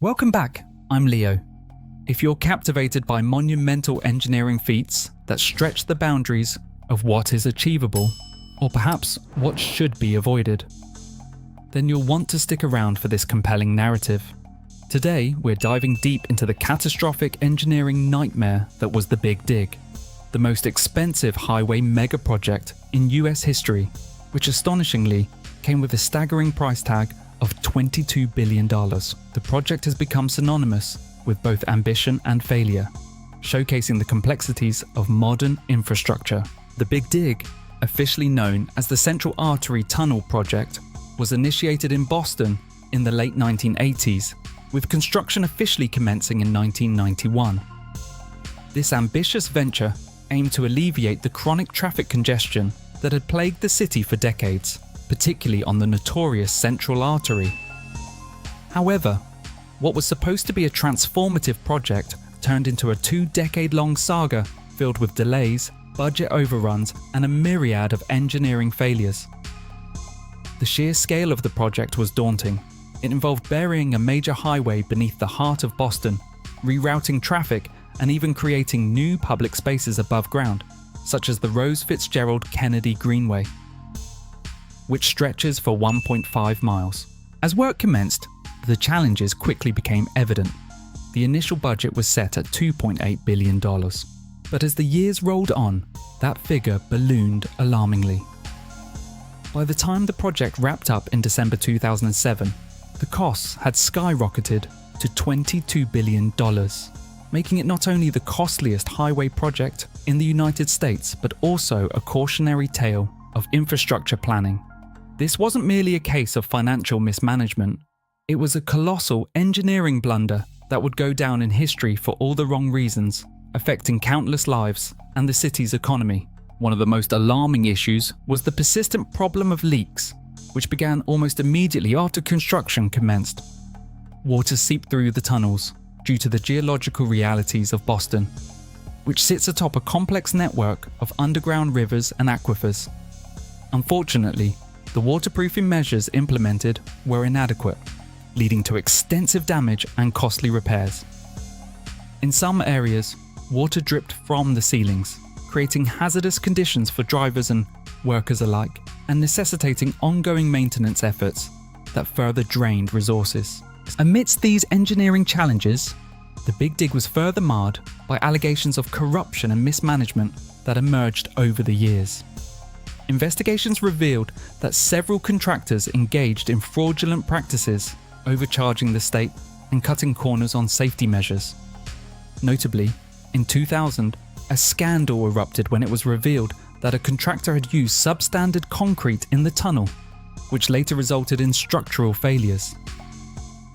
Welcome back, I'm Leo. If you're captivated by monumental engineering feats that stretch the boundaries of what is achievable, or perhaps what should be avoided, then you'll want to stick around for this compelling narrative. Today, we're diving deep into the catastrophic engineering nightmare that was the Big Dig, the most expensive highway megaproject in US history, which astonishingly came with a staggering price tag of $22 billion. The project has become synonymous with both ambition and failure, showcasing the complexities of modern infrastructure. The Big Dig, officially known as the Central Artery Tunnel Project, was initiated in Boston in the late 1980s, with construction officially commencing in 1991. This ambitious venture aimed to alleviate the chronic traffic congestion that had plagued the city for decades, particularly on the notorious Central Artery. However, what was supposed to be a transformative project turned into a 2-decade-long saga filled with delays, budget overruns, and a myriad of engineering failures. The sheer scale of the project was daunting. It involved burying a major highway beneath the heart of Boston, rerouting traffic, and even creating new public spaces above ground, such as the Rose Fitzgerald Kennedy Greenway, which stretches for 1.5 miles. As work commenced, the challenges quickly became evident. The initial budget was set at $2.8 billion, but as the years rolled on, that figure ballooned alarmingly. By the time the project wrapped up in December 2007, the costs had skyrocketed to $22 billion, making it not only the costliest highway project in the United States, but also a cautionary tale of infrastructure planning. This wasn't merely a case of financial mismanagement. It was a colossal engineering blunder that would go down in history for all the wrong reasons, affecting countless lives and the city's economy. One of the most alarming issues was the persistent problem of leaks, which began almost immediately after construction commenced. Water seeped through the tunnels due to the geological realities of Boston, which sits atop a complex network of underground rivers and aquifers. Unfortunately, the waterproofing measures implemented were inadequate, leading to extensive damage and costly repairs. In some areas, water dripped from the ceilings, creating hazardous conditions for drivers and workers alike, and necessitating ongoing maintenance efforts that further drained resources. Amidst these engineering challenges, the Big Dig was further marred by allegations of corruption and mismanagement that emerged over the years. Investigations revealed that several contractors engaged in fraudulent practices, overcharging the state and cutting corners on safety measures. Notably, in 2000, a scandal erupted when it was revealed that a contractor had used substandard concrete in the tunnel, which later resulted in structural failures.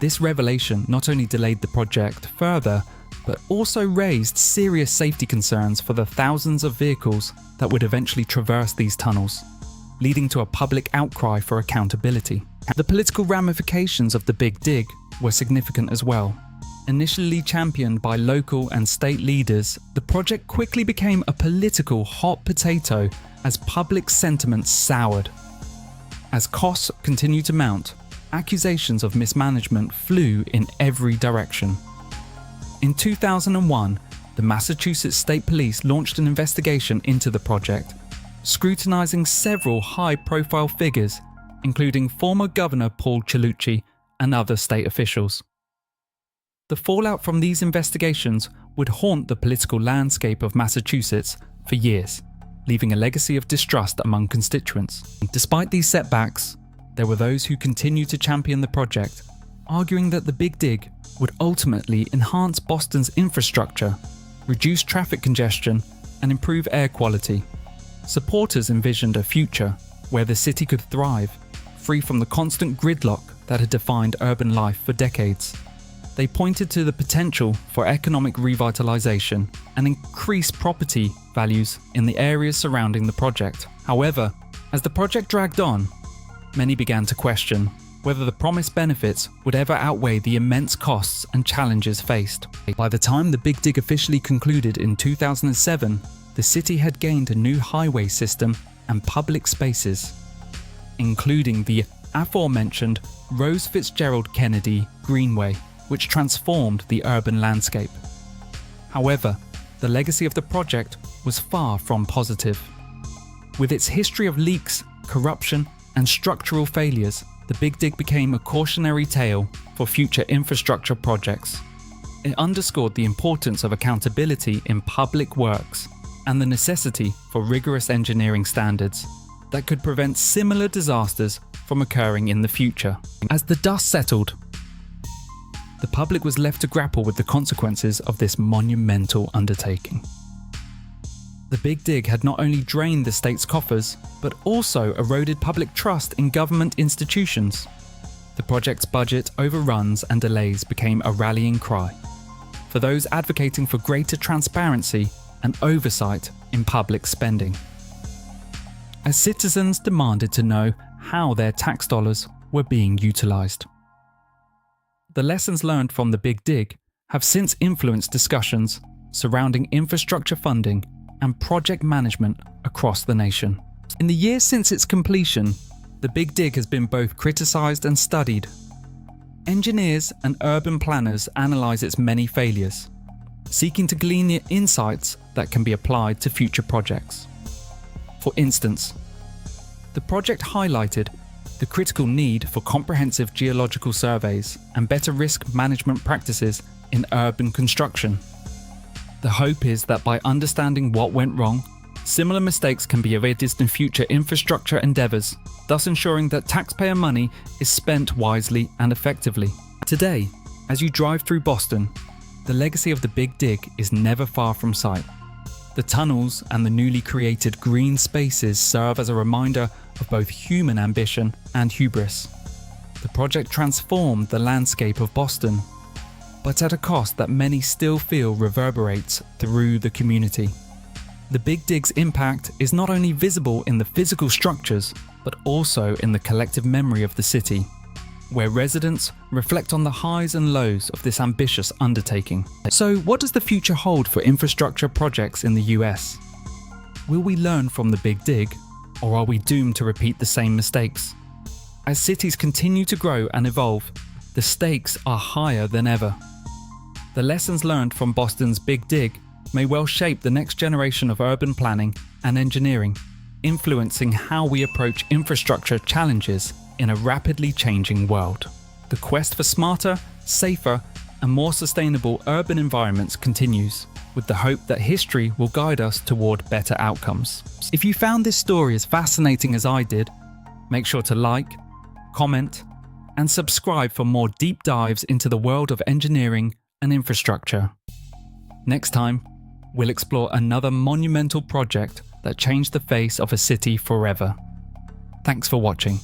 This revelation not only delayed the project further, but also raised serious safety concerns for the thousands of vehicles that would eventually traverse these tunnels, leading to a public outcry for accountability. The political ramifications of the Big Dig were significant as well. Initially championed by local and state leaders, the project quickly became a political hot potato as public sentiment soured. As costs continued to mount, accusations of mismanagement flew in every direction. In 2001, the Massachusetts State Police launched an investigation into the project, scrutinizing several high-profile figures, including former Governor Paul Cellucci and other state officials. The fallout from these investigations would haunt the political landscape of Massachusetts for years, leaving a legacy of distrust among constituents. Despite these setbacks, there were those who continued to champion the project, arguing that the Big Dig would ultimately enhance Boston's infrastructure, reduce traffic congestion, and improve air quality. Supporters envisioned a future where the city could thrive, free from the constant gridlock that had defined urban life for decades. They pointed to the potential for economic revitalization and increased property values in the areas surrounding the project. However, as the project dragged on, many began to question whether the promised benefits would ever outweigh the immense costs and challenges faced. By the time the Big Dig officially concluded in 2007, the city had gained a new highway system and public spaces, including the aforementioned Rose Fitzgerald Kennedy Greenway, which transformed the urban landscape. However, the legacy of the project was far from positive. With its history of leaks, corruption, and structural failures, the Big Dig became a cautionary tale for future infrastructure projects. It underscored the importance of accountability in public works and the necessity for rigorous engineering standards that could prevent similar disasters from occurring in the future. As the dust settled, the public was left to grapple with the consequences of this monumental undertaking. The Big Dig had not only drained the state's coffers, but also eroded public trust in government institutions. The project's budget overruns and delays became a rallying cry for those advocating for greater transparency and oversight in public spending, as citizens demanded to know how their tax dollars were being utilised. The lessons learned from the Big Dig have since influenced discussions surrounding infrastructure funding and project management across the nation. In the years since its completion, the Big Dig has been both criticised and studied. Engineers and urban planners analyse its many failures, seeking to glean the insights that can be applied to future projects. For instance, the project highlighted the critical need for comprehensive geological surveys and better risk management practices in urban construction. The hope is that by understanding what went wrong, similar mistakes can be avoided in future infrastructure endeavours, thus ensuring that taxpayer money is spent wisely and effectively. Today, as you drive through Boston, the legacy of the Big Dig is never far from sight. The tunnels and the newly created green spaces serve as a reminder of both human ambition and hubris. The project transformed the landscape of Boston, but at a cost that many still feel reverberates through the community. The Big Dig's impact is not only visible in the physical structures, but also in the collective memory of the city, where residents reflect on the highs and lows of this ambitious undertaking. So, what does the future hold for infrastructure projects in the US? Will we learn from the Big Dig, or are we doomed to repeat the same mistakes? As cities continue to grow and evolve, the stakes are higher than ever. The lessons learned from Boston's Big Dig may well shape the next generation of urban planning and engineering, influencing how we approach infrastructure challenges in a rapidly changing world. The quest for smarter, safer, and more sustainable urban environments continues, with the hope that history will guide us toward better outcomes. If you found this story as fascinating as I did, make sure to like, comment, and subscribe for more deep dives into the world of engineering and infrastructure. Next time, we'll explore another monumental project that changed the face of a city forever. Thanks for watching.